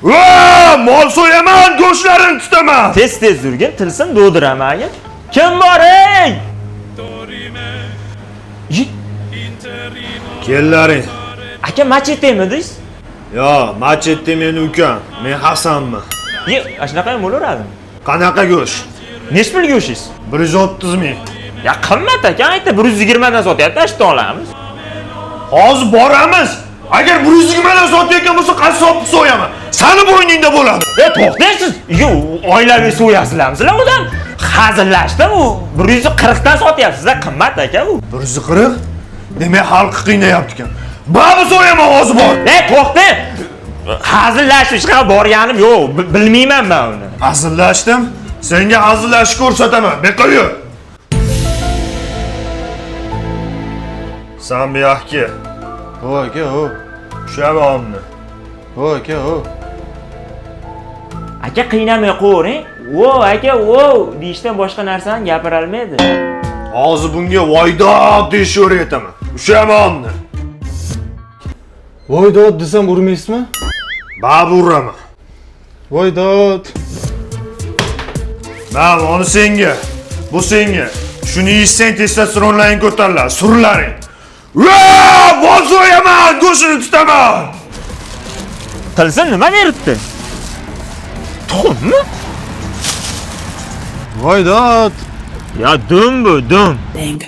Mol so'yaman, go'shtlarini tutaman. Tez yurgin, tilsin do'diraman. Kim bor ey? Kellaring. Aka machetdaymidiz? Yo, machetda meni ukam. Men Hasanman. Shunaqa ham bo'laveradi. Qanaqa go'sht? Nech pul go'shingiz? 130 ming. Ya qimmat aka, aytdi 120 dan sotyapti, ashta olamiz. Hozir boramiz. Agar 120 dan sotayotgan bo'lsa, qassobni so'yaman. Sani bo'yningda bo'ladi. To'xtaysiz. Oilaviy so'yasizlarmi odam? Hazillashdi bu. 140 dan sotyapsiz-da, qimmat aka bu. 140? Demak, xalq qiynayapti ekan. Ba'zi so'yaman hozir bor. To'xtang. Hazillashishga borganim yo'q, bilmayman men uni. Hazillashdim. Senga hazillashni ko'rsataman. Beqa yur. Sen bir yoqqa. Voy aka, o. Shavonni. Voy aka, o. Aka qiynamay qo'ying. Aka, deyishdan boshqa narsani gapira olmaydi. Hozir bunga voydod deshni o'rgataman. Shavonni. Voydod desam urmaysizmi? Ba'zi uraman. Voydod. Mana uni senga. Bu senga. Shuni yeysan testosteronlaring ko'tariladi, surlaring. Mol so'yaman, go'shtini tutaman. Qilsin nima beribdi? Tuxummi? Voydod. Ya dum bu, dum. Bang.